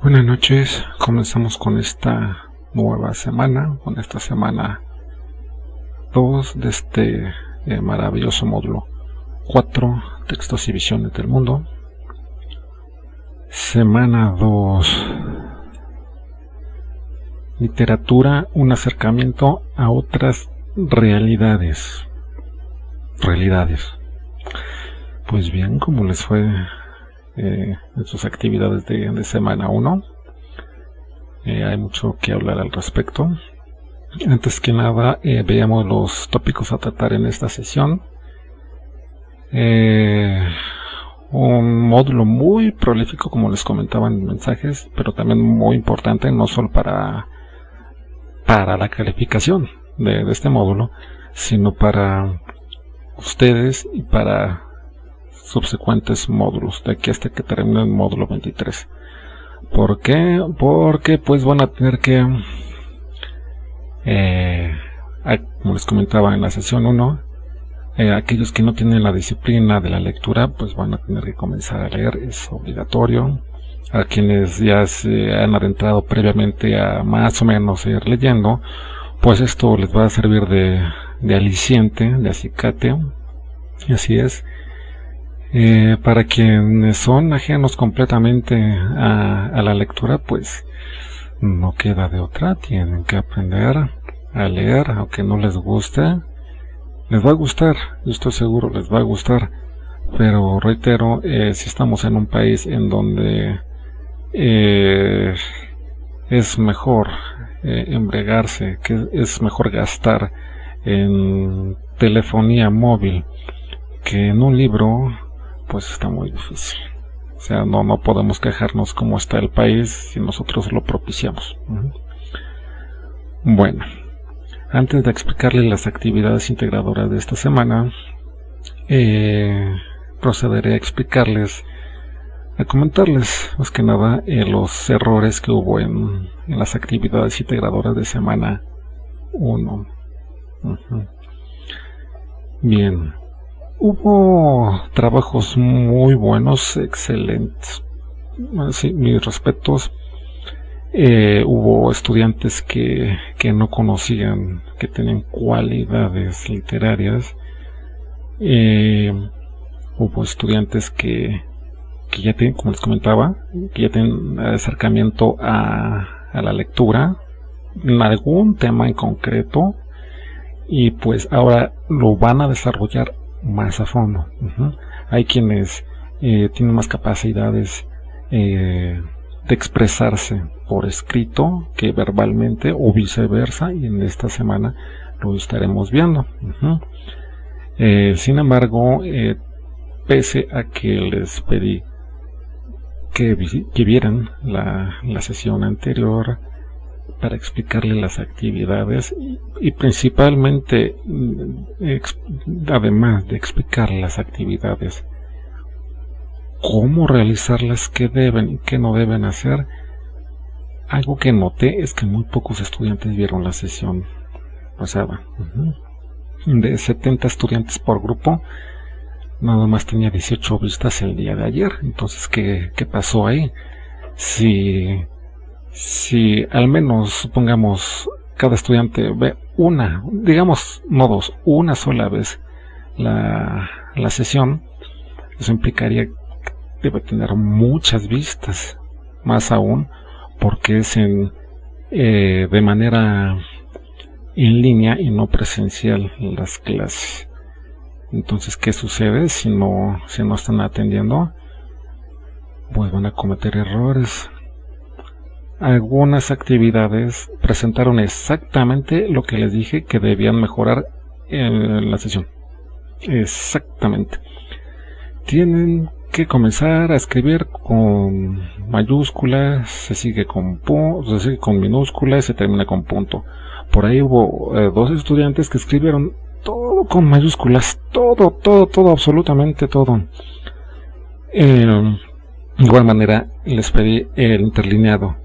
Buenas noches, comenzamos con esta nueva semana, con esta semana 2 de este maravilloso módulo 4, textos y visiones del mundo. Semana 2, literatura, un acercamiento a otras realidades. Pues bien, ¿cómo les fue en sus actividades de semana 1? Hay mucho que hablar al respecto. Antes que nada, veamos los tópicos a tratar en esta sesión. Un módulo muy prolífico, como les comentaba en mensajes, pero también muy importante, no solo para la calificación de este módulo, sino para ustedes y para subsecuentes módulos, de aquí hasta que termine el módulo 23. ¿Por qué? Porque pues van a tener que, como les comentaba en la sesión 1, aquellos que no tienen la disciplina de la lectura, pues van a tener que comenzar a leer, es obligatorio. A quienes ya se han adentrado previamente a más o menos ir leyendo, pues esto les va a servir de aliciente, de acicate, y así es. Para quienes son ajenos completamente a la lectura, pues no queda de otra, tienen que aprender a leer, aunque no les guste. Les va a gustar, yo estoy seguro, les va a gustar, pero reitero, si estamos en un país en donde es mejor embregarse, que es mejor gastar en telefonía móvil que en un libro, pues está muy difícil. O sea, no podemos quejarnos cómo está el país si nosotros lo propiciamos. Bueno, antes de explicarles las actividades integradoras de esta semana, procederé a comentarles más que nada los errores que hubo en las actividades integradoras de semana 1. Bien, hubo trabajos muy buenos, excelentes. Sí, mis respetos. Hubo estudiantes que no conocían, que tenían cualidades literarias. Hubo estudiantes que ya tienen, como les comentaba, que ya tienen acercamiento a la lectura en algún tema en concreto, y pues ahora lo van a desarrollar más a fondo. Hay quienes tienen más capacidades de expresarse por escrito que verbalmente, o viceversa, y en esta semana lo estaremos viendo. Sin embargo, pese a que les pedí que vieran la sesión anterior para explicarles las actividades y principalmente, además de explicar las actividades, cómo realizarlas, qué deben y qué no deben hacer, algo que noté es que muy pocos estudiantes vieron la sesión pasada. De 70 estudiantes por grupo, nada más tenía 18 vistas el día de ayer. Entonces, ¿qué pasó ahí? Si al menos, supongamos, cada estudiante ve una, digamos, no dos, una sola vez la sesión, eso implicaría que debe tener muchas vistas, más aún porque es de manera en línea y no presencial las clases. Entonces, ¿qué sucede si no están atendiendo? Pues van a cometer errores. Algunas actividades presentaron exactamente lo que les dije que debían mejorar en la sesión. Exactamente. Tienen que comenzar a escribir con mayúsculas, se sigue con minúsculas y se termina con punto. Por ahí hubo 2 estudiantes que escribieron todo con mayúsculas, todo, absolutamente todo. De igual manera les pedí el interlineado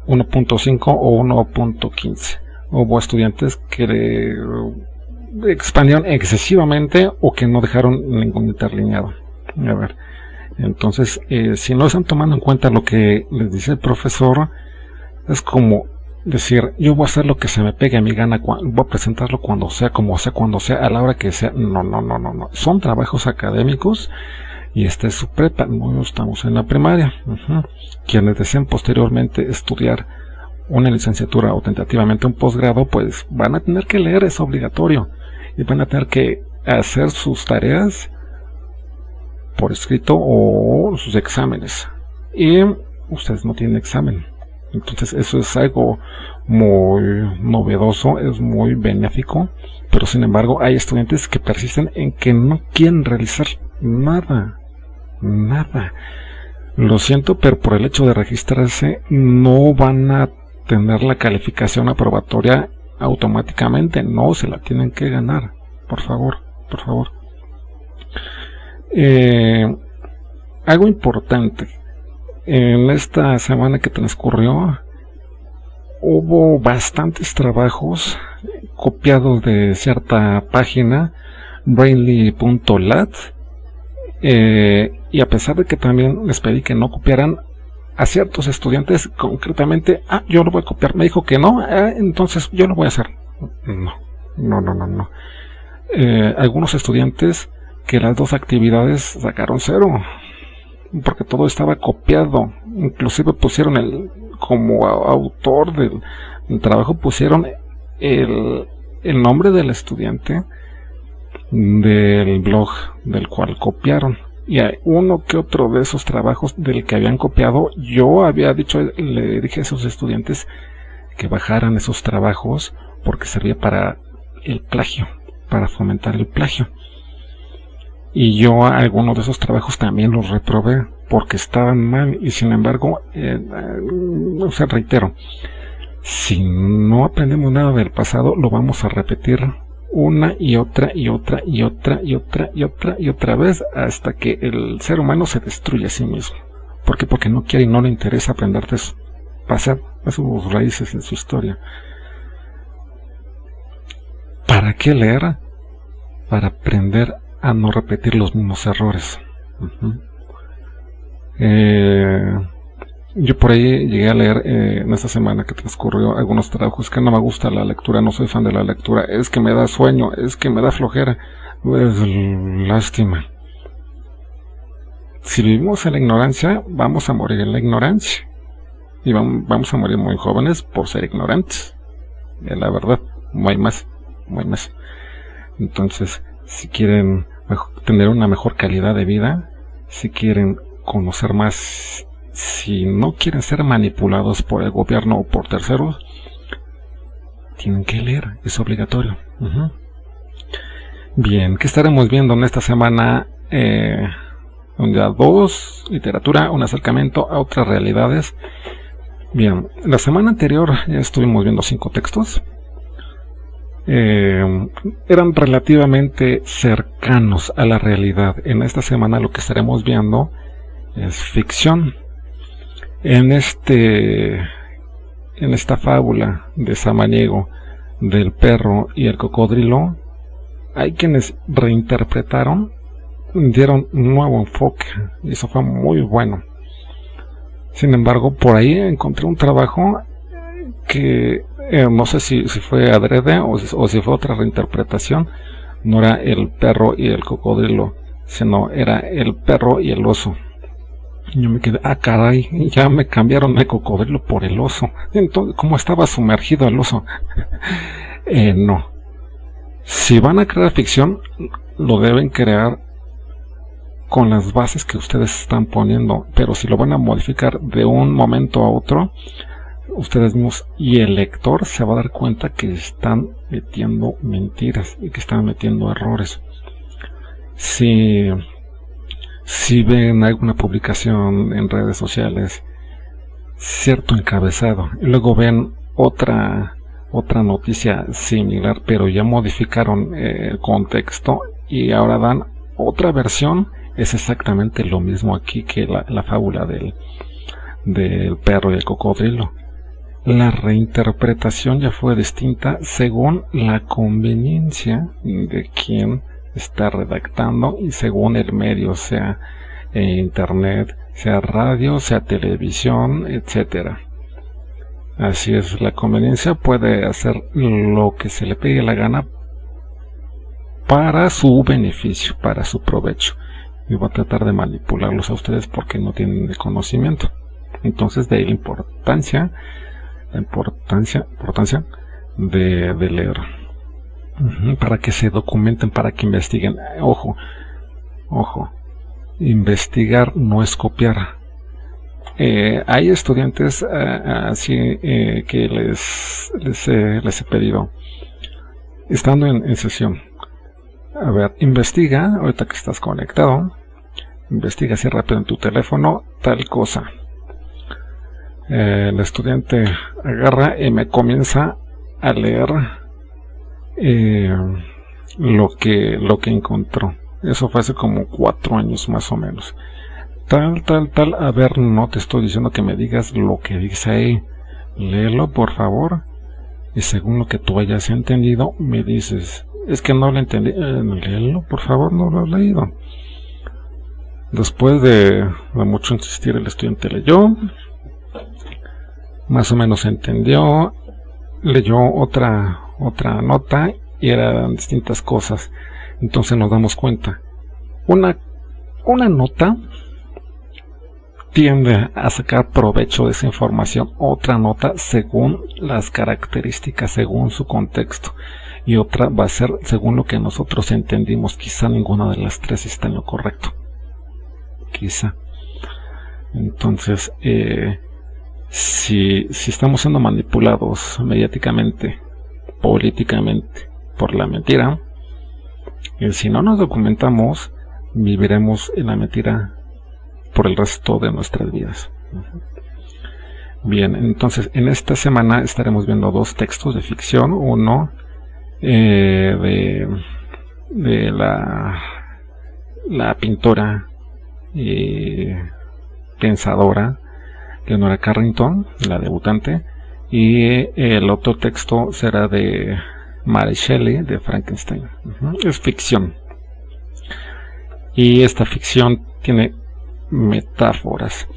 1.5 o 1.15. Hubo estudiantes que expandieron excesivamente o que no dejaron ningún interlineado. A ver, Entonces, si no están tomando en cuenta lo que les dice el profesor, es como decir, yo voy a hacer lo que se me pegue a mi gana, voy a presentarlo cuando sea, como sea, cuando sea, a la hora que sea. No. Son trabajos académicos y esta es su prepa, no estamos en la primaria. Quienes deseen posteriormente estudiar una licenciatura o tentativamente un posgrado, pues van a tener que leer, es obligatorio, y van a tener que hacer sus tareas por escrito o sus exámenes, y ustedes no tienen examen. Entonces eso es algo muy novedoso, es muy benéfico, pero sin embargo hay estudiantes que persisten en que no quieren realizar nada. Lo siento, pero por el hecho de registrarse no van a tener la calificación aprobatoria automáticamente, no, se la tienen que ganar. Por favor. Algo importante, en esta semana que transcurrió hubo bastantes trabajos copiados de cierta página, brainly.lat, y a pesar de que también les pedí que no copiaran, a ciertos estudiantes concretamente, yo lo voy a copiar, me dijo que no, entonces yo lo voy a hacer. No. Algunos estudiantes que las dos actividades sacaron 0, porque todo estaba copiado, inclusive pusieron como autor del trabajo, pusieron el nombre del estudiante del blog del cual copiaron, y hay uno que otro de esos trabajos del que habían copiado, yo había dicho, le dije a esos estudiantes que bajaran esos trabajos porque servía para el plagio, para fomentar el plagio. Y yo a algunos de esos trabajos también los reprobé porque estaban mal, y sin embargo, reitero, si no aprendemos nada del pasado, lo vamos a repetir una y otra vez hasta que el ser humano se destruye a sí mismo. ¿Por qué? Porque no quiere y no le interesa aprender de eso, pasar a sus raíces en su historia. ¿Para qué leer? Para aprender a no repetir los mismos errores. Yo por ahí llegué a leer en esta semana que transcurrió algunos trabajos que no me gusta la lectura, no soy fan de la lectura, es que me da sueño, es que me da flojera. Pues lástima. Si vivimos en la ignorancia, vamos a morir en la ignorancia, y vamos a morir muy jóvenes por ser ignorantes. La verdad, no hay más. Entonces, si quieren tener una mejor calidad de vida, si quieren conocer más, si no quieren ser manipulados por el gobierno o por terceros, tienen que leer, es obligatorio. Bien, ¿qué estaremos viendo en esta semana? Unidad 2, literatura, un acercamiento a otras realidades. Bien, la semana anterior ya estuvimos viendo 5 textos. Eran relativamente cercanos a la realidad. En esta semana lo que estaremos viendo es ficción. En esta fábula de Samaniego del perro y el cocodrilo, hay quienes reinterpretaron, dieron un nuevo enfoque, y eso fue muy bueno. Sin embargo, por ahí encontré un trabajo que no sé si fue adrede o si fue otra reinterpretación. No era el perro y el cocodrilo, sino era el perro y el oso. Yo me quedé, caray, ya me cambiaron el cocodrilo por el oso. Entonces, ¿cómo estaba sumergido el oso? No. Si van a crear ficción, lo deben crear con las bases que ustedes están poniendo, pero si lo van a modificar de un momento a otro, ustedes mismos y el lector se va a dar cuenta que están metiendo mentiras y que están metiendo errores. Si ven alguna publicación en redes sociales, cierto encabezado, y luego ven otra noticia similar, pero ya modificaron el contexto y ahora dan otra versión, es exactamente lo mismo aquí que la fábula del perro y el cocodrilo. La reinterpretación ya fue distinta según la conveniencia de quien está redactando y según el medio, o sea, internet, sea radio, sea televisión, etcétera. Así es, la conveniencia puede hacer lo que se le pegue la gana para su beneficio, para su provecho, y va a tratar de manipularlos a ustedes porque no tienen el conocimiento. Entonces, de ahí la importancia de leer, para que se documenten, para que investiguen. Ojo, investigar no es copiar. Hay estudiantes así que les he pedido, estando en sesión, a ver, investiga, ahorita que estás conectado, investiga así rápido en tu teléfono tal cosa. El estudiante agarra y me comienza a leer lo que encontró. Eso fue hace como 4 años más o menos. Tal, a ver, no te estoy diciendo que me digas lo que dice ahí. Léelo, por favor. Y según lo que tú hayas entendido, me dices, es que no lo entendí. Léelo, por favor, no lo he leído. Después de mucho insistir, el estudiante leyó. Más o menos entendió. Leyó otra nota y eran distintas cosas. Entonces nos damos cuenta. Una nota tiende a sacar provecho de esa información, otra nota según las características, según su contexto, y otra va a ser según lo que nosotros entendimos. Quizá ninguna de las tres está en lo correcto, quizá. Entonces, si estamos siendo manipulados mediáticamente, políticamente, por la mentira, si no nos documentamos, viviremos en la mentira por el resto de nuestras vidas. Bien, entonces en esta semana estaremos viendo 2 textos de ficción. Uno de la pintora y pensadora Leonora Carrington, la debutante, y el otro texto será de Mary Shelley, de Frankenstein. Es ficción, y esta ficción tiene metáforas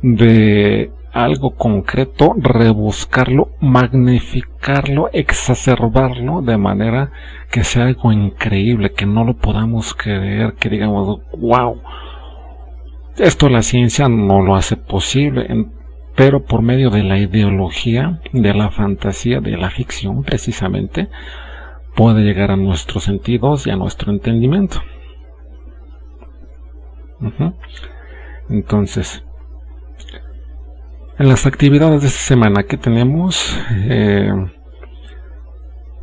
de algo concreto, rebuscarlo, magnificarlo, exacerbarlo de manera que sea algo increíble, que no lo podamos creer, que digamos, wow, esto la ciencia no lo hace posible, pero por medio de la ideología, de la fantasía, de la ficción precisamente, puede llegar a nuestros sentidos y a nuestro entendimiento. Entonces, en las actividades de esta semana que tenemos,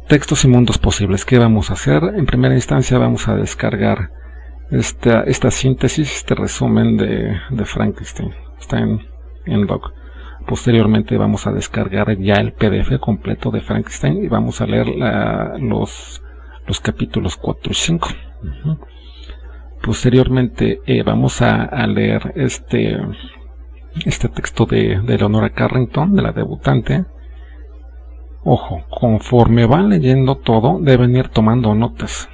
textos y mundos posibles. ¿Qué vamos a hacer? En primera instancia vamos a descargar esta síntesis, este resumen de Frankenstein. Está en doc. Posteriormente vamos a descargar ya el PDF completo de Frankenstein y vamos a leer los capítulos 4 y 5. Posteriormente vamos a leer este texto de Leonora Carrington, de la debutante. Ojo, conforme van leyendo todo, deben ir tomando notas.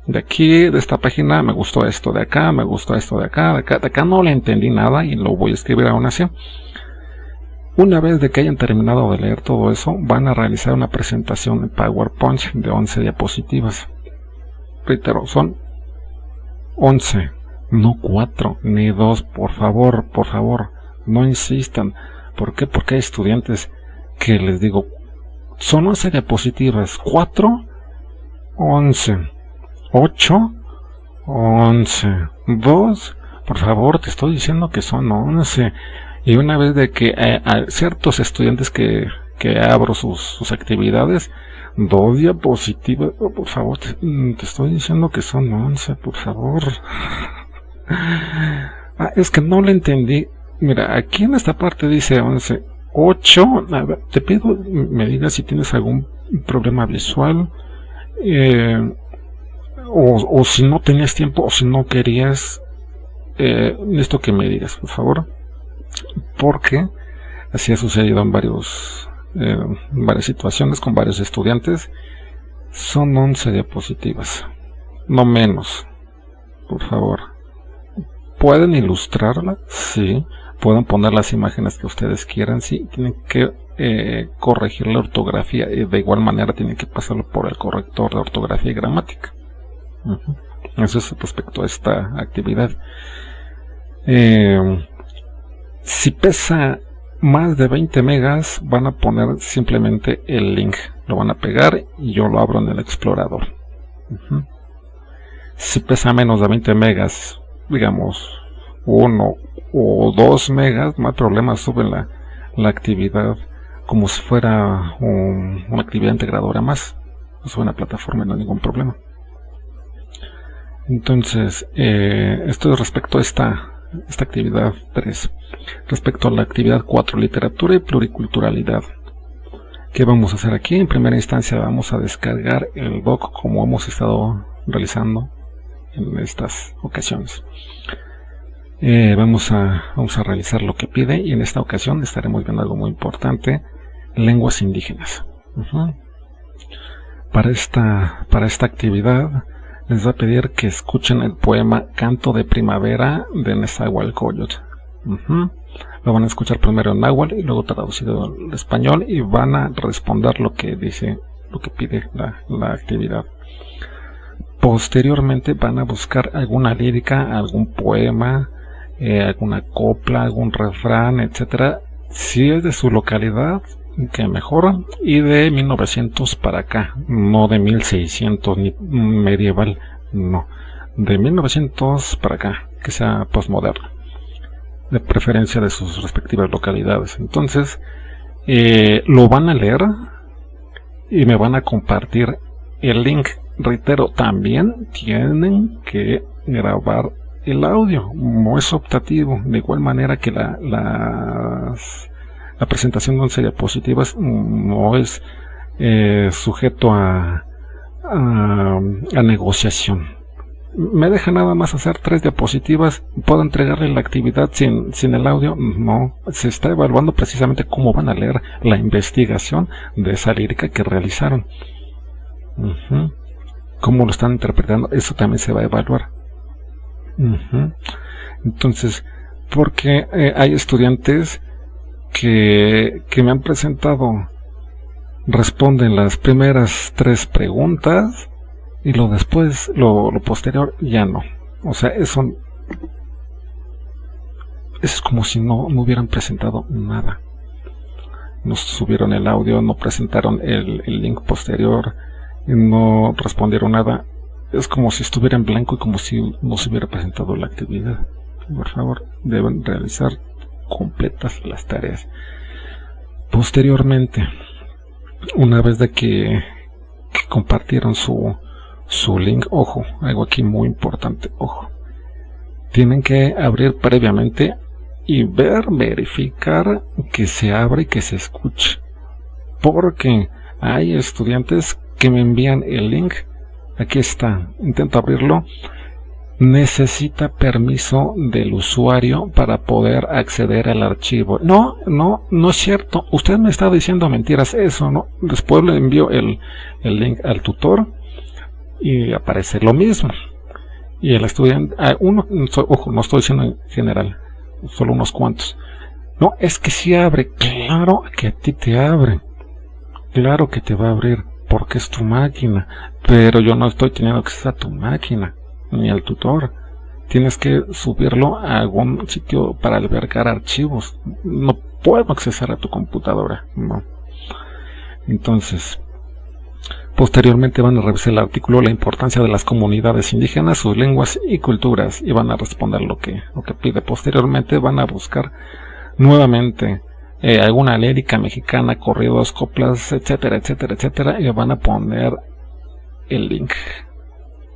De aquí, de esta página, me gustó esto, de acá, me gustó esto, de acá no le entendí nada y lo voy a escribir aún así. Una vez de que hayan terminado de leer todo eso, van a realizar una presentación en PowerPoint de 11 diapositivas. Reitero, son 11, no 4, ni 2, por favor, no insistan. ¿Por qué? Porque hay estudiantes que les digo, son 11 diapositivas, 4, 11, 8, 11, 2, por favor, te estoy diciendo que son 11. Y una vez de que a ciertos estudiantes que abro sus actividades, 2 diapositivas, por favor, te estoy diciendo que son 11, por favor. Es que no le entendí. Mira, aquí en esta parte dice 11, 8, a ver, te pido me digas si tienes algún problema visual, o si no tenías tiempo, o si no querías, esto que me digas, por favor, porque así ha sucedido en varias situaciones con varios estudiantes. Son 11 diapositivas, no menos, por favor. pueden ilustrarla, sí, pueden poner las imágenes que ustedes quieran, sí, tienen que corregir la ortografía y de igual manera tienen que pasarlo por el corrector de ortografía y gramática. Eso es respecto a esta actividad. Si pesa más de 20 megas, van a poner simplemente el link, lo van a pegar y yo lo abro en el explorador. Si pesa menos de 20 megas, digamos 1 o 2 megas, no hay problema, suben la actividad como si fuera una actividad integradora más, suben a la plataforma, no hay ningún problema. Entonces, esto es respecto a esta actividad 3. Respecto a la actividad 4, literatura y pluriculturalidad. ¿Qué vamos a hacer aquí? En primera instancia vamos a descargar el doc como hemos estado realizando en estas ocasiones. Vamos a realizar lo que pide y en esta ocasión estaremos viendo algo muy importante: lenguas indígenas. Para esta actividad les va a pedir que escuchen el poema Canto de Primavera de Nezahualcóyotl. Lo van a escuchar primero en náhuatl y luego traducido al español y van a responder lo que dice, lo que pide la actividad. Posteriormente van a buscar alguna lírica, algún poema, alguna copla, algún refrán, etcétera. Si es de su localidad, que mejor, y de 1900 para acá, no de 1600 ni medieval, no, de 1900 para acá, que sea postmoderno, de preferencia de sus respectivas localidades. Entonces lo van a leer y me van a compartir el link. Reitero, también tienen que grabar el audio, no es optativo, de igual manera que la presentación de 11 diapositivas no es sujeto a negociación. ¿Me deja nada más hacer 3 diapositivas? ¿Puedo entregarle la actividad sin el audio? No, se está evaluando precisamente cómo van a leer la investigación de esa lírica que realizaron. Cómo lo están interpretando, eso también se va a evaluar. Entonces, porque hay estudiantes que me han presentado, responden las primeras 3 preguntas y lo posterior ya no. O sea, eso es como si no hubieran presentado nada. No subieron el audio, no presentaron el link posterior, no respondieron nada. Es como si estuviera en blanco y como si no se hubiera presentado la actividad. Por favor, deben realizar completas las tareas. Posteriormente, una vez de que compartieron su link, ojo, algo aquí muy importante, ojo, tienen que abrir previamente y verificar que se abre y que se escuche, porque hay estudiantes que me envían el link, aquí está, intento abrirlo, necesita permiso del usuario para poder acceder al archivo. No es cierto, usted me está diciendo mentiras, eso no. Después le envío el link al tutor y aparece lo mismo. Y el estudiante, ojo, no estoy diciendo en general, solo unos cuantos. No, es que si abre, claro que a ti te abre, claro que te va a abrir, porque es tu máquina, pero yo no estoy teniendo acceso a tu máquina ni al tutor. Tienes que subirlo a algún sitio para albergar archivos. No puedo acceder a tu computadora, no. Entonces, posteriormente van a revisar el artículo La importancia de las comunidades indígenas, sus lenguas y culturas, y van a responder lo que pide. Posteriormente van a buscar nuevamente alguna lírica mexicana, corridos, coplas, etcétera, etcétera, etcétera, y van a poner el link.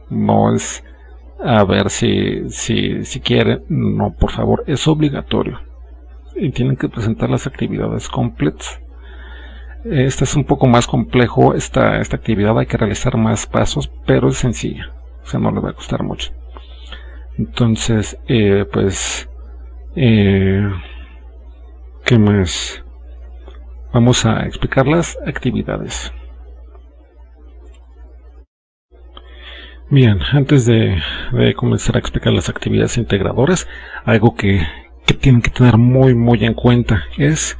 No es a ver si quieren, no, por favor, es obligatorio y tienen que presentar las actividades completas. Este es un poco más complejo, esta actividad hay que realizar más pasos, pero es sencilla, o sea, no le va a costar mucho. Entonces, ¿qué más? Vamos a explicar las actividades. Bien, antes de comenzar a explicar las actividades integradoras, algo que tienen que tener muy en cuenta es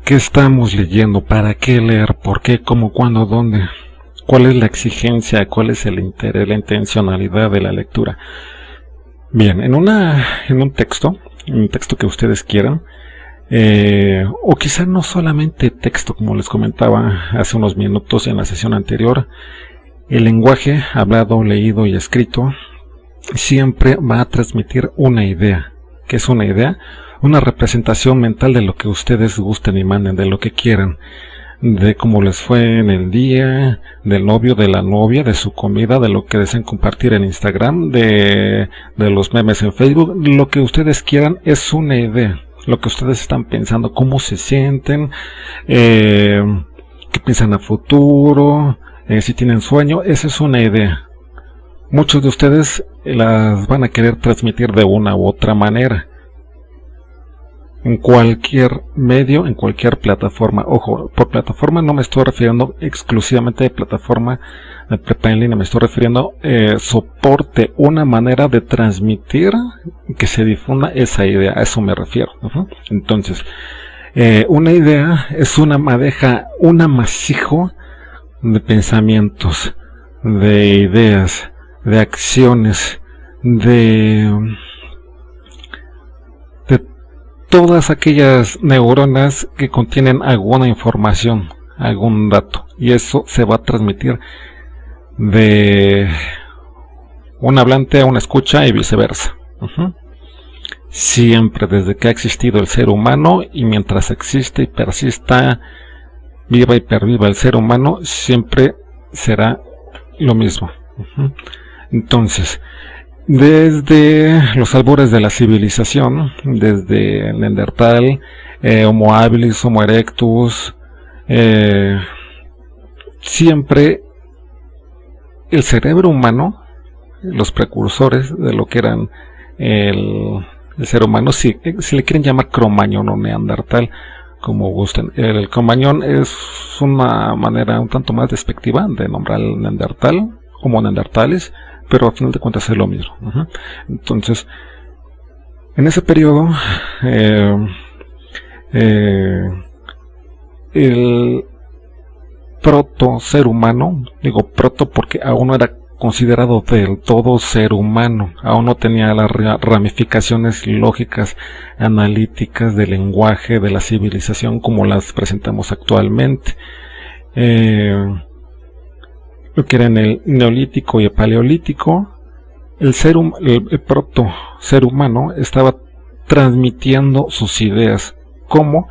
qué estamos leyendo, para qué leer, por qué, cómo, cuándo, dónde, cuál es la exigencia, cuál es el interés, la intencionalidad de la lectura. Bien, en un texto que ustedes quieran, o quizá no solamente texto, como les comentaba hace unos minutos en la sesión anterior, el lenguaje hablado, leído y escrito siempre va a transmitir una idea. ¿Qué es una idea? Una representación mental de lo que ustedes gusten y manden, de lo que quieran, de cómo les fue en el día, del novio, de la novia, de su comida, de lo que deseen compartir en Instagram, de los memes en Facebook. Lo que ustedes quieran es una idea, lo que ustedes están pensando, cómo se sienten, qué piensan a futuro, si tienen sueño. Esa es una idea. Muchos de ustedes las van a querer transmitir de una u otra manera, en cualquier medio, en cualquier plataforma. Ojo, por plataforma no me estoy refiriendo exclusivamente a plataforma de prepa en línea, me estoy refiriendo soporte, una manera de transmitir, que se difunda esa idea, a eso me refiero. Entonces, una idea es una madeja, un amasijo de pensamientos, de ideas, de acciones, de todas aquellas neuronas que contienen alguna información, algún dato, y eso se va a transmitir de un hablante a una escucha y viceversa. Siempre, desde que ha existido el ser humano, y mientras existe y persista, viva y perviva el ser humano, siempre será lo mismo. Entonces, desde los albores de la civilización, desde Neandertal, Homo habilis, Homo erectus, siempre el cerebro humano, los precursores de lo que eran el ser humano, si le quieren llamar cromañón o neandertal, como gusten. El cromañón es una manera un tanto más despectiva de nombrar al neandertal, Homo neandertalis, pero al final de cuentas es lo mismo. Entonces, en ese periodo, el proto ser humano, digo proto porque aún no era considerado del todo ser humano, aún no tenía las ramificaciones lógicas, analíticas del lenguaje, de la civilización como las presentamos actualmente. Lo que era en el neolítico y el paleolítico, el proto ser humano estaba transmitiendo sus ideas. ¿Cómo?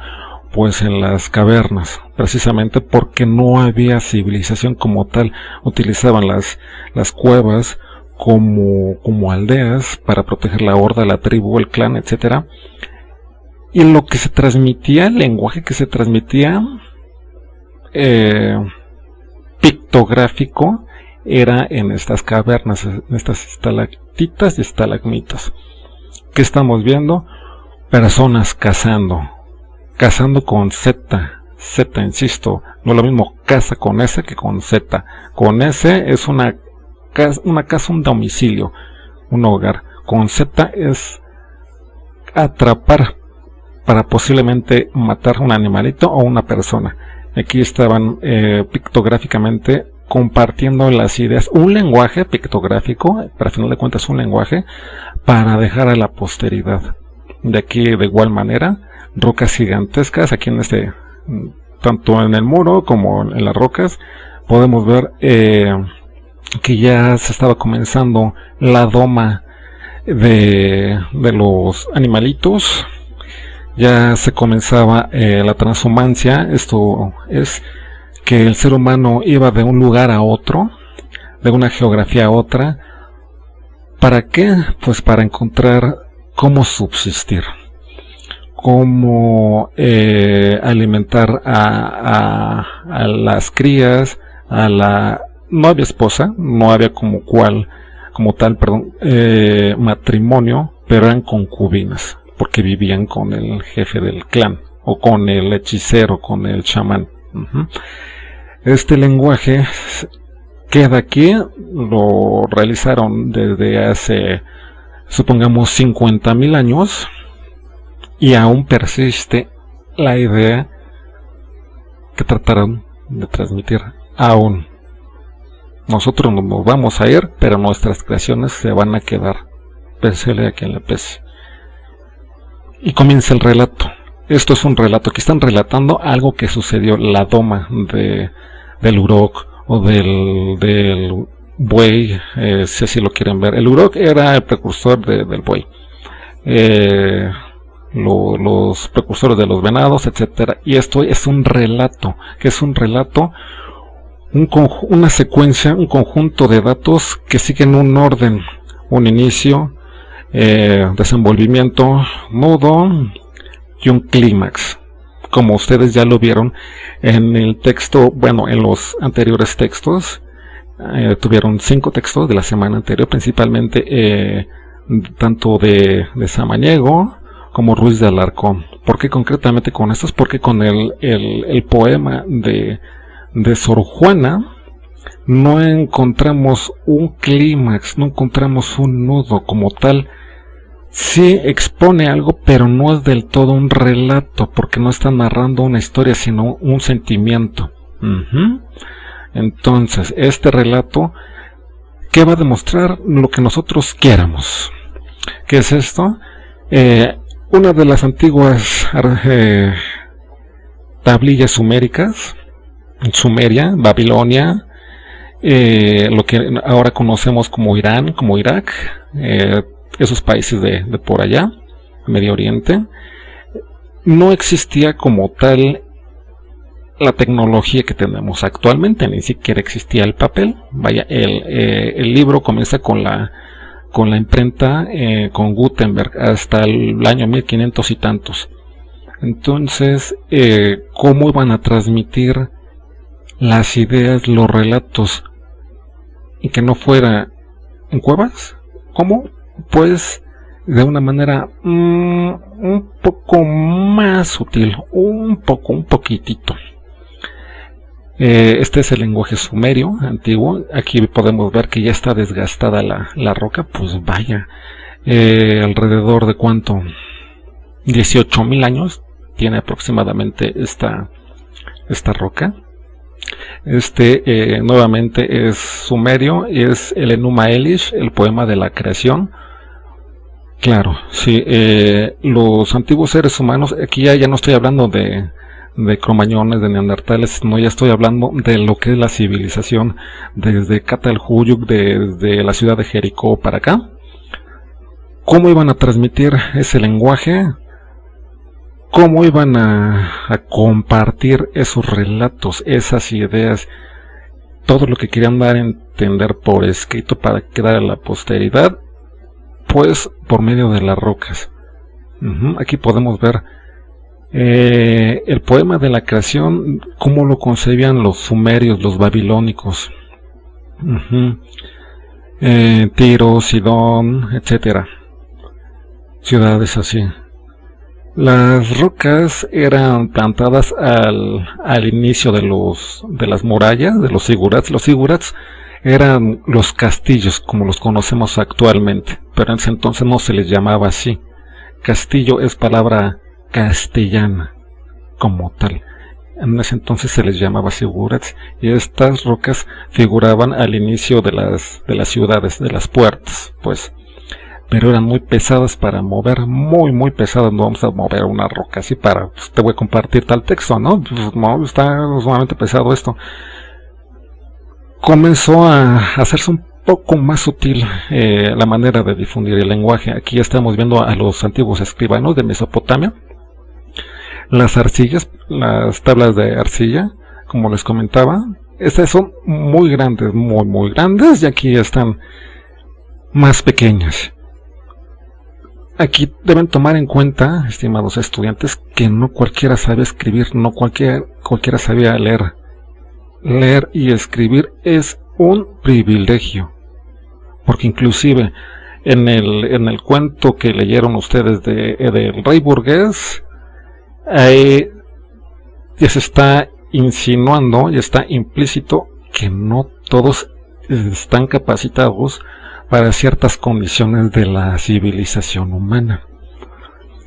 Pues en las cavernas, precisamente porque no había civilización como tal. Utilizaban las cuevas como aldeas para proteger la horda, la tribu, el clan, etcétera. Y lo que se transmitía, el lenguaje que se transmitía pictográfico, era en estas cavernas, en estas estalactitas y estalagmitas. ¿Qué estamos viendo? Personas cazando con Z, insisto, no es lo mismo caza con S que con Z. Con S es una casa, un domicilio, un hogar. Con Z es atrapar para posiblemente matar un animalito o una persona. Aquí estaban pictográficamente compartiendo las ideas, un lenguaje pictográfico, para final de cuentas un lenguaje, para dejar a la posteridad. De aquí, de igual manera, rocas gigantescas, aquí en tanto en el muro como en las rocas, podemos ver que ya se estaba comenzando la doma de los animalitos. Ya se comenzaba la transhumancia. Esto es que el ser humano iba de un lugar a otro, de una geografía a otra. ¿Para qué? Pues para encontrar cómo subsistir, cómo alimentar a las crías, a la... No había esposa, no había como tal, matrimonio, pero eran concubinas, porque vivían con el jefe del clan, o con el hechicero, con el chamán. Este lenguaje queda aquí, lo realizaron desde hace, supongamos, 50.000 años, y aún persiste la idea que trataron de transmitir. Aún nosotros nos vamos a ir, pero nuestras creaciones se van a quedar, pésele a quien le pese. Y comienza el relato. Esto es un relato, aquí están relatando algo que sucedió, la doma del Uruk o del buey, si así lo quieren ver. El Uruk era el precursor del buey, los precursores de los venados, etcétera. Y esto es un relato, que es un relato, una secuencia, un conjunto de datos que siguen un orden, un inicio, desenvolvimiento, nudo y un clímax, como ustedes ya lo vieron en el texto, bueno, en los anteriores textos. Tuvieron 5 textos de la semana anterior, principalmente tanto de Samaniego como Ruiz de Alarcón. ¿Por qué concretamente con estos? Porque con el poema de Sor Juana no encontramos un clímax, no encontramos un nudo como tal. Sí expone algo, pero no es del todo un relato, porque no está narrando una historia, sino un sentimiento. Entonces, este relato, ¿qué va a demostrar? Lo que nosotros quieramos. ¿Qué es esto? Una de las antiguas tablillas suméricas, Sumeria, Babilonia, lo que ahora conocemos como Irán, como Irak, esos países de por allá, Medio Oriente, no existía como tal la tecnología que tenemos actualmente, ni siquiera existía el papel. Vaya, el libro comienza con la imprenta, con Gutenberg, hasta el año 1500 y tantos. Entonces, ¿cómo iban a transmitir las ideas, los relatos, y que no fuera en cuevas? ¿Cómo? Pues de una manera un poco más sutil, un poquitito. Este es el lenguaje sumerio antiguo. Aquí podemos ver que ya está desgastada la roca. Pues vaya, alrededor de ¿cuánto? 18.000 años tiene aproximadamente esta roca. Nuevamente es sumerio, es el Enuma Elish, el poema de la creación. Claro, sí, los antiguos seres humanos, aquí ya no estoy hablando de cromañones, de neandertales, no, ya estoy hablando de lo que es la civilización, desde Catalhuyuk, desde la ciudad de Jericó para acá. ¿Cómo iban a transmitir ese lenguaje? ¿Cómo iban a compartir esos relatos, esas ideas, todo lo que querían dar a entender por escrito para quedar a la posteridad? Pues por medio de las rocas. Aquí podemos ver el poema de la creación, cómo lo concebían los sumerios, los babilónicos, Tiro, Sidón, etcétera, ciudades así. Las rocas eran plantadas al inicio de las murallas, de los zigurats. Los zigurats eran los castillos como los conocemos actualmente, pero en ese entonces no se les llamaba así. Castillo es palabra castellana como tal. En ese entonces se les llamaba zigurats, y estas rocas figuraban al inicio de las ciudades, de las puertas, pues. Pero eran muy pesadas para mover, muy pesadas. No vamos a mover una roca así para, pues, te voy a compartir tal texto, ¿no? Pues, no, está sumamente pesado esto. Comenzó a hacerse un poco más sutil la manera de difundir el lenguaje. Aquí estamos viendo a los antiguos escribanos de Mesopotamia. Las arcillas, las tablas de arcilla, como les comentaba, estas son muy grandes, muy grandes, y aquí están más pequeñas. Aquí deben tomar en cuenta, estimados estudiantes, que no cualquiera sabe escribir, no cualquiera sabía leer. Leer y escribir es un privilegio, porque inclusive en el cuento que leyeron ustedes del rey burgués, ahí ya se está insinuando, ya está implícito que no todos están capacitados para ciertas condiciones de la civilización humana.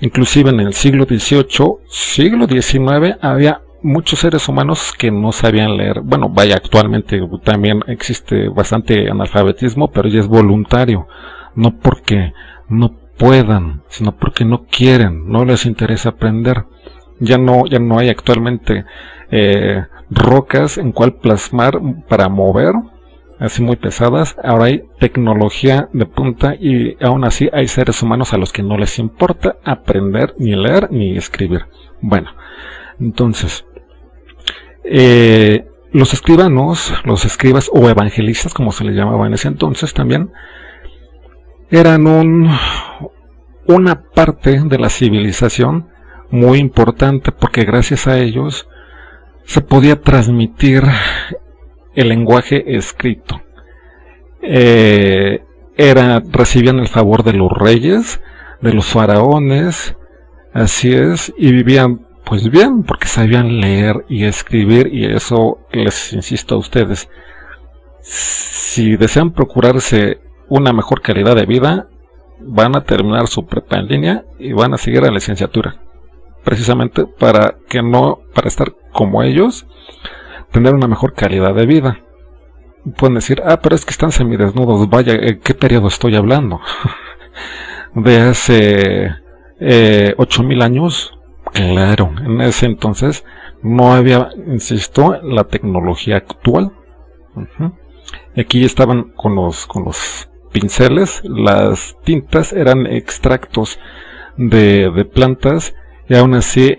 Inclusive en el siglo XVIII, siglo XIX, había muchos seres humanos que no sabían leer. Bueno, vaya, actualmente también existe bastante analfabetismo, pero ya es voluntario, no porque no puedan, sino porque no quieren, no les interesa aprender. Ya no hay actualmente rocas en cual plasmar para mover, así muy pesadas. Ahora hay tecnología de punta y aún así hay seres humanos a los que no les importa aprender ni leer ni escribir. Bueno, entonces los escribanos, los escribas o evangelistas, como se les llamaba en ese entonces también, eran una parte de la civilización muy importante, porque gracias a ellos se podía transmitir el lenguaje escrito. Recibían el favor de los reyes, de los faraones, así es, y vivían pues bien, porque sabían leer y escribir, y eso les insisto a ustedes, si desean procurarse una mejor calidad de vida, van a terminar su prepa en línea y van a seguir a la licenciatura, precisamente para estar como ellos, tener una mejor calidad de vida. Pueden decir, pero es que están semidesnudos. Vaya, ¿en qué periodo estoy hablando? ¿De hace 8,000 años? Claro, en ese entonces no había, insisto, la tecnología actual. Aquí estaban con los pinceles, las tintas eran extractos de plantas, y aún así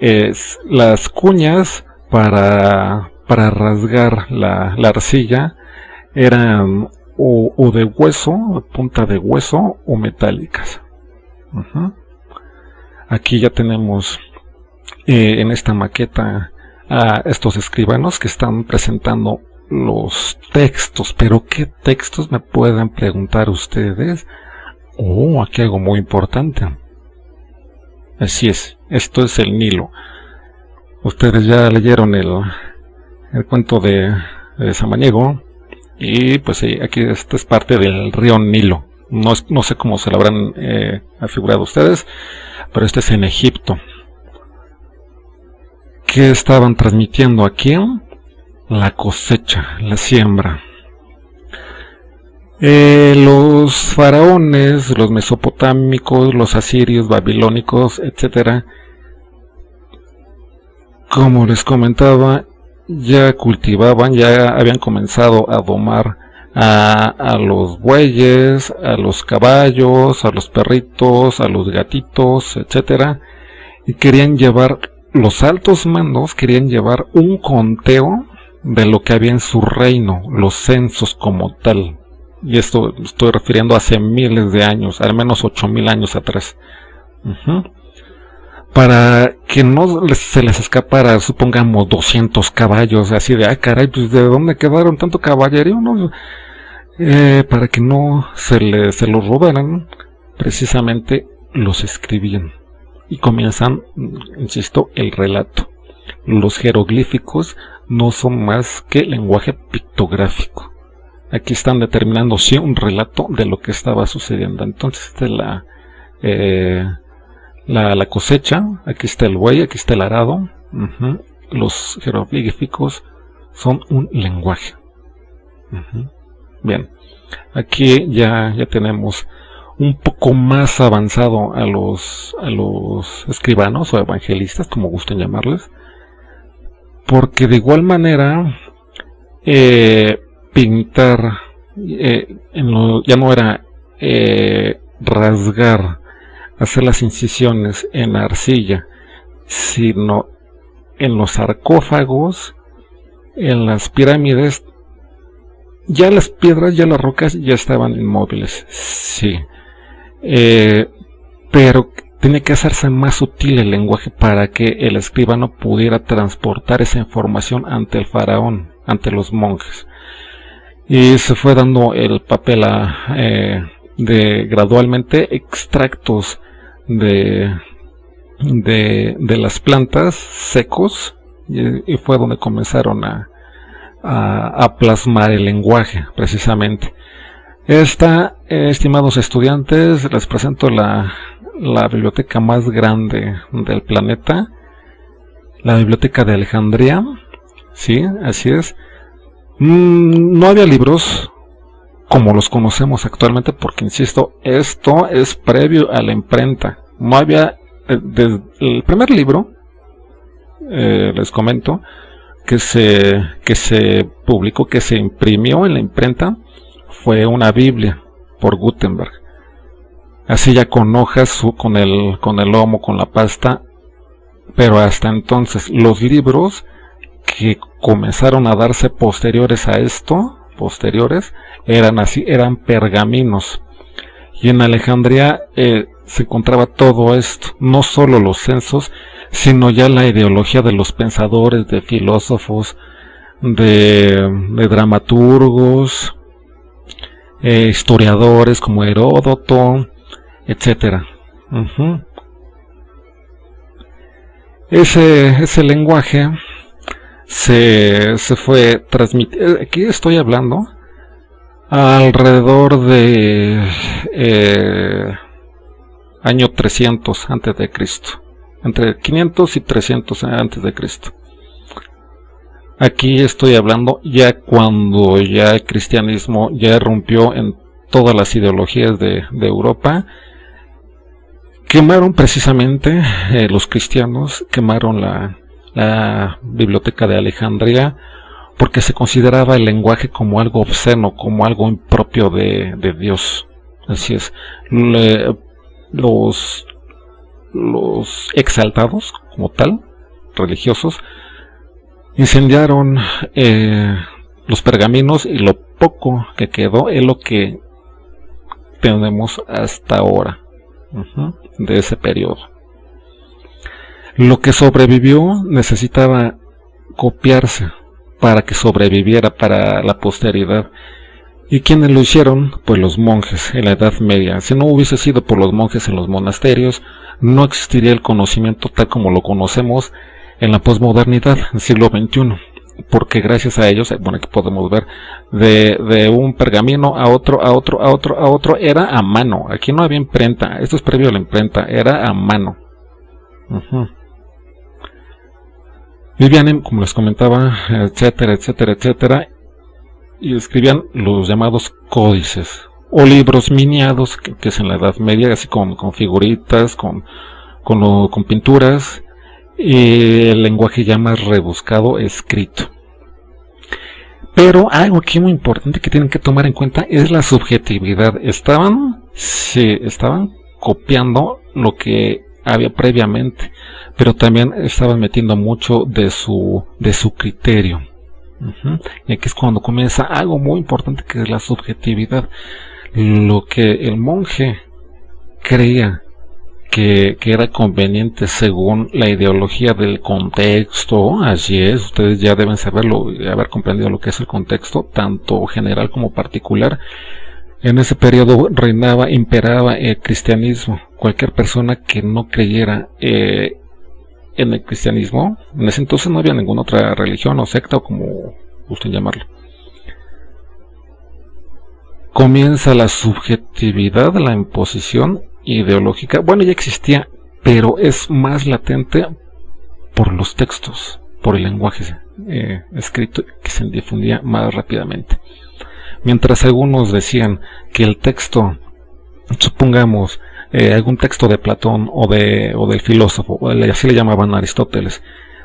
las cuñas para rasgar la arcilla eran o de hueso, punta de hueso, o metálicas. Aquí ya tenemos en esta maqueta a estos escribanos que están presentando los textos. Pero ¿qué textos, me pueden preguntar ustedes? Aquí algo muy importante. Así es, esto es el Nilo. Ustedes ya leyeron el cuento de Samaniego, y pues aquí esta es parte del río Nilo. No sé cómo se lo habrán afigurado ustedes, pero este es en Egipto. ¿Qué estaban transmitiendo aquí? La cosecha, la siembra. Los faraones, los mesopotámicos, los asirios, babilónicos, etcétera, como les comentaba, ya cultivaban, ya habían comenzado a domar a los bueyes, a los caballos, a los perritos, a los gatitos, etcétera, y querían llevar, los altos mandos querían llevar un conteo de lo que había en su reino, los censos como tal. Y esto estoy refiriendo hace miles de años, al menos 8,000 años atrás. Para que no se les escapara, supongamos, 200 caballos, así de, caray, pues ¿de dónde quedaron tanto caballerío? ¿No? Para que no se los robaran, precisamente los escribían. Y comienzan, insisto, el relato. Los jeroglíficos no son más que lenguaje pictográfico. Aquí están determinando, sí, un relato de lo que estaba sucediendo. Entonces, esta es la cosecha. Aquí está el buey, aquí está el arado. Los jeroglíficos son un lenguaje. Bien, aquí ya tenemos un poco más avanzado a los escribanos o evangelistas, como gusten llamarles, porque de igual manera pintar ya no era rasgar, hacer las incisiones en arcilla, sino en los sarcófagos, en las pirámides. Ya las piedras, ya las rocas ya estaban inmóviles, sí, pero tiene que hacerse más sutil el lenguaje para que el escribano pudiera transportar esa información ante el faraón, ante los monjes. Y se fue dando el papel de gradualmente extractos de las plantas secos, y fue donde comenzaron a a plasmar el lenguaje, precisamente. Esta, estimados estudiantes, les presento la biblioteca más grande del planeta, la Biblioteca de Alejandría. Sí, así es. No había libros como los conocemos actualmente, porque insisto, esto es previo a la imprenta. No había, desde el primer libro, les comento, que se publicó, que se imprimió en la imprenta, fue una Biblia por Gutenberg. Así ya con hojas, con el lomo, con la pasta. Pero hasta entonces, los libros que comenzaron a darse posteriores a esto, eran así, eran pergaminos. Y en Alejandría se encontraba todo esto, no solo los censos, sino ya la ideología de los pensadores, de filósofos, de dramaturgos, historiadores como Heródoto, etcétera. Ese lenguaje se fue transmitiendo. Aquí estoy hablando alrededor de año 300 antes de Cristo, entre 500 y 300 antes de Cristo. Aquí estoy hablando ya cuando ya el cristianismo ya irrumpió en todas las ideologías de Europa. Quemaron precisamente, los cristianos quemaron la Biblioteca de Alejandría, porque se consideraba el lenguaje como algo obsceno, como algo impropio de Dios. Así es. Los exaltados, como tal, religiosos, incendiaron los pergaminos, y lo poco que quedó es lo que tenemos hasta ahora, de ese periodo. Lo que sobrevivió necesitaba copiarse para que sobreviviera para la posteridad. ¿Y quiénes lo hicieron? Pues los monjes en la Edad Media. Si no hubiese sido por los monjes en los monasterios, no existiría el conocimiento tal como lo conocemos en la posmodernidad, en el siglo XXI. Porque gracias a ellos, bueno, aquí podemos ver, de un pergamino a otro, era a mano. Aquí no había imprenta, esto es previo a la imprenta, era a mano. Vivían, como les comentaba, etcétera, y escribían los llamados códices, o libros miniados, que es en la Edad Media, así con figuritas, con pinturas, y el lenguaje ya más rebuscado, escrito. Pero algo aquí muy importante que tienen que tomar en cuenta es la subjetividad. Estaban copiando lo que había previamente, pero también estaban metiendo mucho de su criterio. Y aquí es cuando comienza algo muy importante, que es la subjetividad. Lo que el monje creía que era conveniente según la ideología del contexto, así es, ustedes ya deben saberlo, haber comprendido lo que es el contexto, tanto general como particular. En ese periodo imperaba el cristianismo. Cualquier persona que no creyera en el cristianismo, en ese entonces no había ninguna otra religión o secta, o como gusten llamarlo. Comienza la subjetividad, la imposición ideológica. Bueno, ya existía, pero es más latente por los textos, por el lenguaje escrito, que se difundía más rápidamente. Mientras algunos decían que el texto, supongamos, algún texto de Platón o del filósofo, así le llamaban a Aristóteles,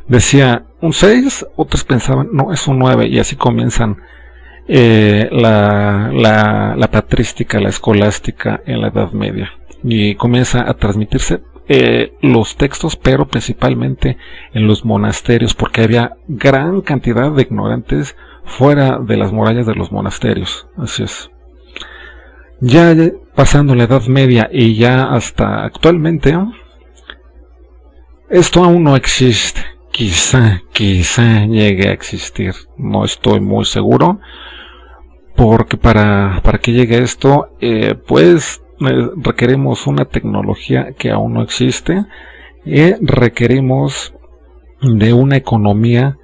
decía un 6, otros pensaban, no, es un 9, y así comienzan la patrística, la escolástica en la Edad Media, y comienza a transmitirse los textos, pero principalmente en los monasterios, porque había gran cantidad de ignorantes fuera de las murallas de los monasterios. Así es. Ya pasando la Edad Media y ya hasta actualmente, esto aún no existe. Quizá llegue a existir, no estoy muy seguro, porque para que llegue esto, requerimos una tecnología que aún no existe, y requerimos de una economía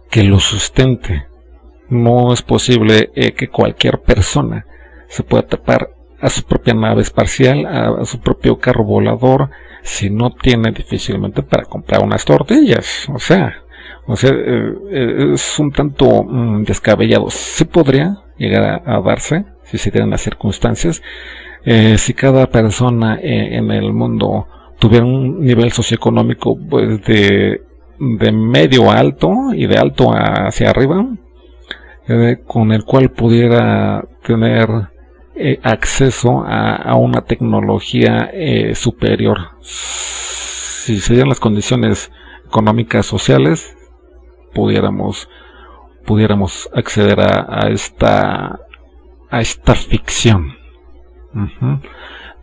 que lo sustente, No es posible que cualquier persona se pueda tapar a su propia nave espacial, a su propio carro volador, si no tiene difícilmente para comprar unas tortillas. O sea, es un tanto descabellado. Sí podría llegar a darse, si se dieran las circunstancias, si cada persona en el mundo tuviera un nivel socioeconómico pues de medio a alto y de alto hacia arriba, con el cual pudiera tener acceso a una tecnología superior. Si se dieran las condiciones económicas sociales, pudiéramos acceder a esta ficción.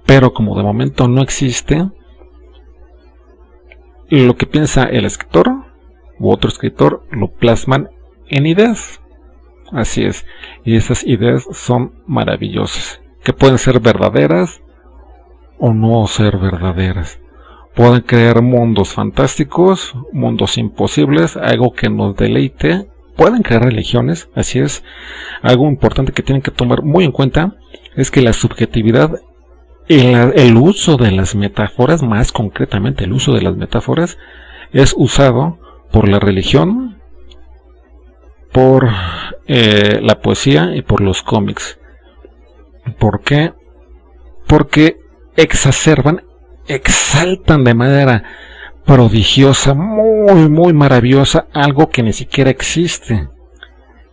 Pero como de momento no existe, lo que piensa el escritor u otro escritor lo plasman en ideas. Así es, y esas ideas son maravillosas, que pueden ser verdaderas o no ser verdaderas. Pueden crear mundos fantásticos, mundos imposibles, algo que nos deleite. Pueden crear religiones, así es. Algo importante que tienen que tomar muy en cuenta es que la subjetividad, el uso de las metáforas, más concretamente el uso de las metáforas, es usado por la religión, por la poesía y por los cómics. ¿Por qué? Porque exaltan de manera prodigiosa, muy maravillosa, algo que ni siquiera existe.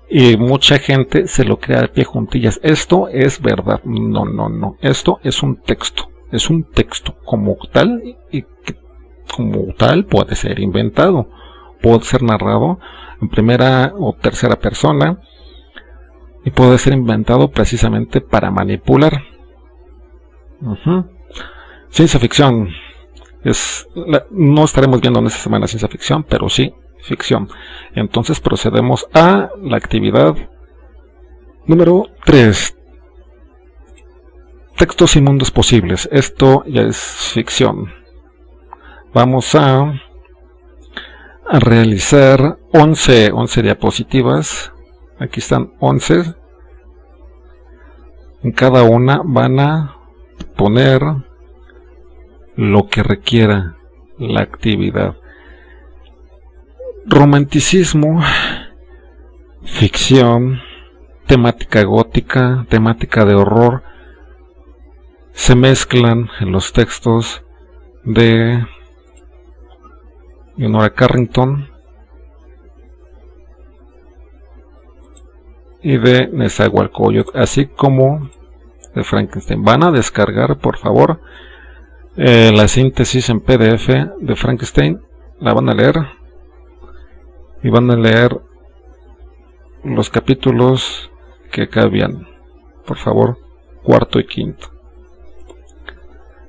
Y mucha gente se lo crea de pie juntillas. Esto es verdad. No. Esto es un texto. Es un texto como tal, y que como tal puede ser inventado. Puede ser narrado en primera o tercera persona. Y puede ser inventado precisamente para manipular. Ciencia ficción. No estaremos viendo en esta semana ciencia ficción, pero sí ficción. Entonces procedemos a la actividad número 3. Textos y mundos posibles. Esto ya es ficción. Vamos a realizar 11 diapositivas. Aquí están 11. En cada una van a poner lo que requiera la actividad. Romanticismo, ficción, temática gótica, temática de horror, se mezclan en los textos de Leonora Carrington y de Nezahualcóyotl, así como de Frankenstein. Van a descargar, por favor, la síntesis en PDF de Frankenstein, la van a leer y van a leer los capítulos que cabían, por favor, cuarto y quinto.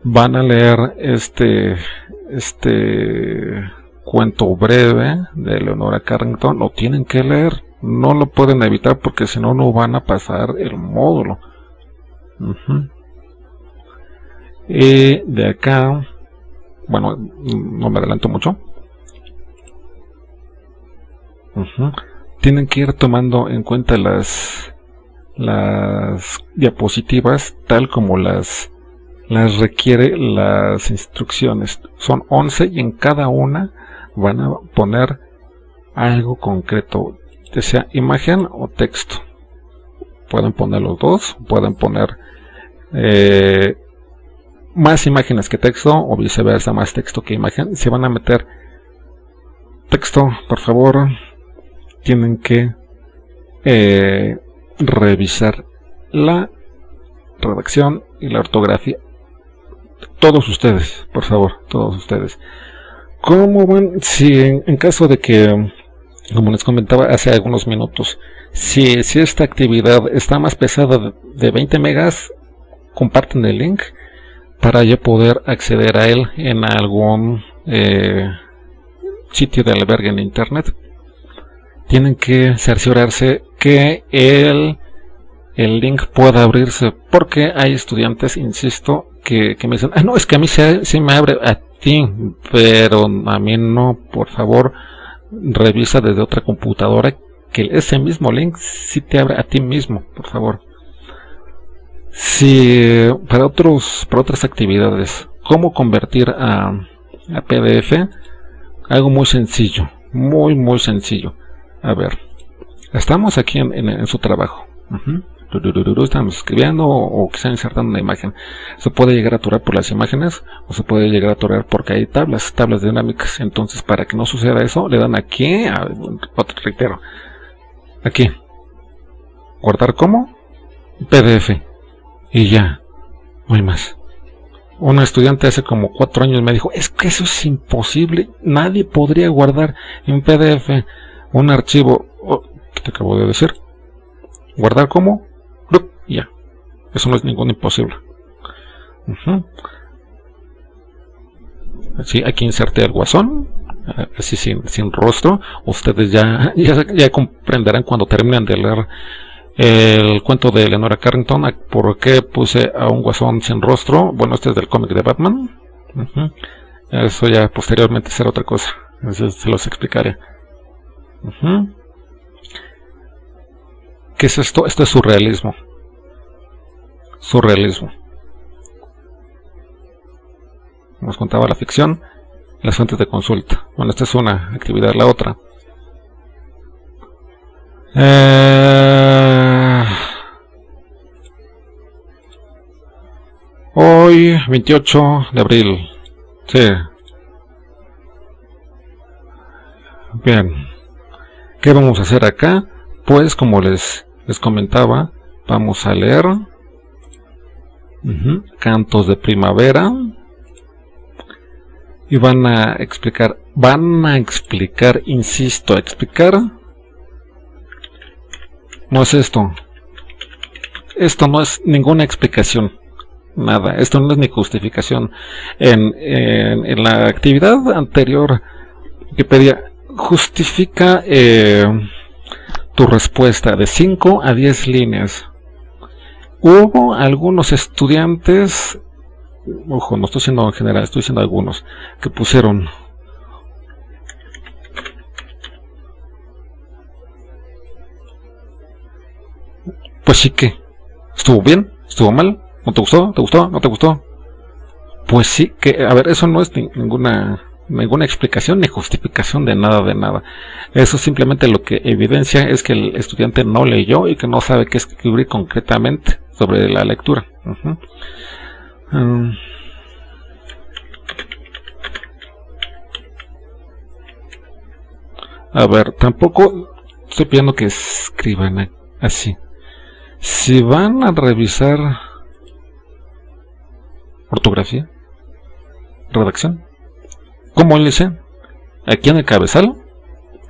Van a leer este cuento breve de Leonora Carrington. Lo tienen que leer, no lo pueden evitar, porque si no, no van a pasar el módulo. Y de acá, bueno, no me adelanto mucho. Tienen que ir tomando en cuenta las diapositivas tal como las requiere las instrucciones. Son 11 y en cada una van a poner algo concreto, ya sea imagen o texto. Pueden poner los dos, pueden poner más imágenes que texto, o viceversa, más texto que imagen. Si van a meter texto, por favor, tienen que revisar la redacción y la ortografía. Todos ustedes, por favor, todos ustedes. ¿Cómo van? Si en caso de que, como les comentaba hace algunos minutos, si esta actividad está más pesada de 20 megas, comparten el link para ya poder acceder a él en algún sitio de albergue en internet. Tienen que cerciorarse que el link pueda abrirse, porque hay estudiantes, insisto, que me dicen, no, es que a mí sí me abre, a ti, pero a mí no. Por favor, revisa desde otra computadora que ese mismo link sí te abre a ti mismo, por favor. Si para otras actividades, cómo convertir a PDF, algo muy sencillo, muy sencillo. A ver, estamos aquí en su trabajo. Estamos escribiendo o quizá insertando una imagen. Se puede llegar a atorar por las imágenes o se puede llegar a atorar porque hay tablas dinámicas. Entonces, para que no suceda eso, le dan aquí, reitero, aquí, guardar como PDF y ya, no hay más. Un estudiante hace como 4 años me dijo, es que eso es imposible, nadie podría guardar en PDF un archivo. ¿Qué te acabo de decir? Guardar como, ya, eso no es ningún imposible. Así, aquí inserte el guasón, así sin rostro. Ustedes ya comprenderán cuando terminen de leer el cuento de Eleanor Carrington por qué puse a un guasón sin rostro. Bueno, este es del cómic de Batman. Eso ya posteriormente será otra cosa, eso se los explicaré. ¿Qué es esto? Esto es surrealismo. Nos contaba la ficción, las fuentes de consulta. Bueno, esta es una actividad, la otra. Hoy, 28 de abril. Sí. Bien. ¿Qué vamos a hacer acá? Pues, como les comentaba, vamos a leer Cantos de Primavera. Y van a explicar, insisto, explicar. No es esto no es ninguna explicación, nada, esto no es ni justificación. En la actividad anterior que pedía, justifica tu respuesta de 5 a 10 líneas. Hubo algunos estudiantes, ojo, no estoy diciendo en general, estoy diciendo algunos, que pusieron pues sí, que ¿estuvo bien? ¿Estuvo mal? ¿No te gustó? ¿Te gustó? ¿No te gustó? Pues sí, que, a ver, eso no es ninguna explicación ni justificación de nada. Eso simplemente lo que evidencia es que el estudiante no leyó y que no sabe qué escribir concretamente sobre la lectura. A ver, tampoco estoy pidiendo que escriban así. Si van a revisar ortografía, redacción, como le dice aquí en el cabezal,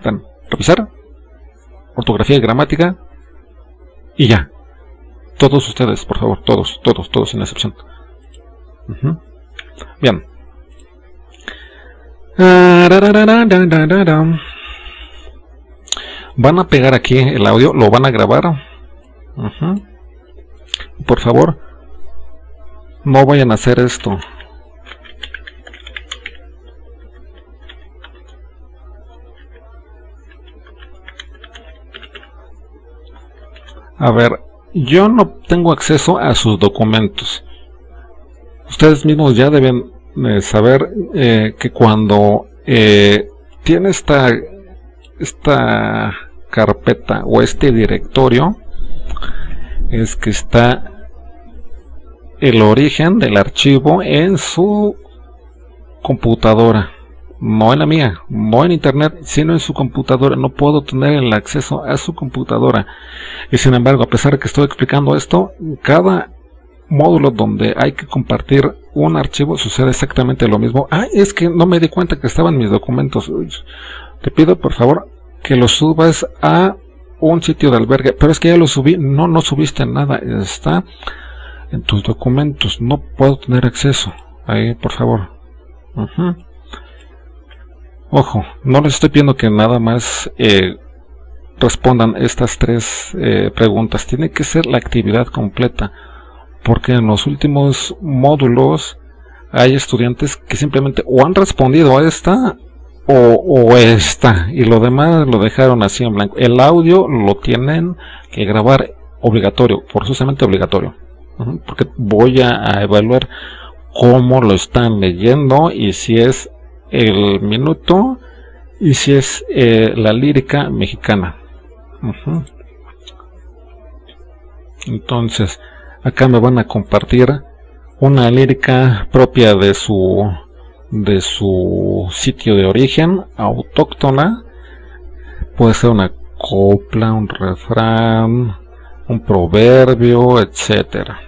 dan revisar ortografía y gramática y ya. Todos ustedes, por favor, todos sin excepción. Bien. Van a pegar aquí el audio, lo van a grabar. Por favor, no vayan a hacer esto. A ver, yo no tengo acceso a sus documentos. Ustedes mismos ya deben saber que cuando tiene esta carpeta o este directorio, es que está el origen del archivo en su computadora, no en la mía, no en internet, sino en su computadora. No puedo tener el acceso a su computadora. Y sin embargo, a pesar de que estoy explicando esto, cada módulo donde hay que compartir un archivo sucede exactamente lo mismo. Es que no me di cuenta que estaban mis documentos. Te pido por favor que los subas a un sitio de albergue, pero es que ya lo subí. No subiste nada, está en tus documentos, no puedo tener acceso ahí, por favor. Ojo, no les estoy pidiendo que nada más respondan estas 3 preguntas, tiene que ser la actividad completa, porque en los últimos módulos hay estudiantes que simplemente o han respondido a esta o esta, y lo demás lo dejaron así en blanco. El audio lo tienen que grabar obligatorio, forzosamente obligatorio, porque voy a evaluar cómo lo están leyendo y si es el minuto y si es la lírica mexicana. Entonces acá me van a compartir una lírica propia de su sitio de origen, autóctona. Puede ser una copla, un refrán, un proverbio, etcétera.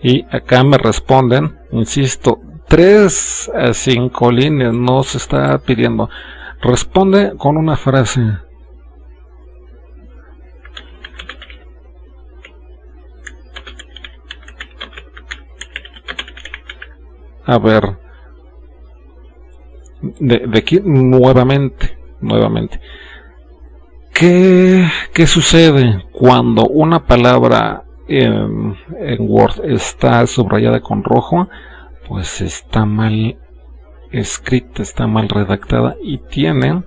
Y acá me responden, insisto, 3 a 5 líneas, no se está pidiendo. Responde con una frase. A ver, de aquí nuevamente. ¿Qué sucede cuando una palabra en Word está subrayada con rojo? Pues está mal escrita, está mal redactada y tienen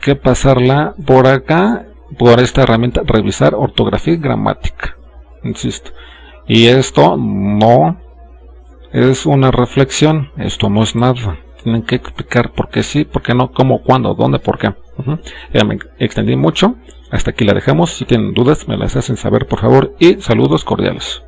que pasarla por acá, por esta herramienta, revisar ortografía y gramática, insisto. Y esto no es una reflexión, esto no es nada. Tienen que explicar por qué sí, por qué no, cómo, cuándo, dónde, por qué. Ya me extendí mucho. Hasta aquí la dejamos. Si tienen dudas, me las hacen saber, por favor. Y saludos cordiales.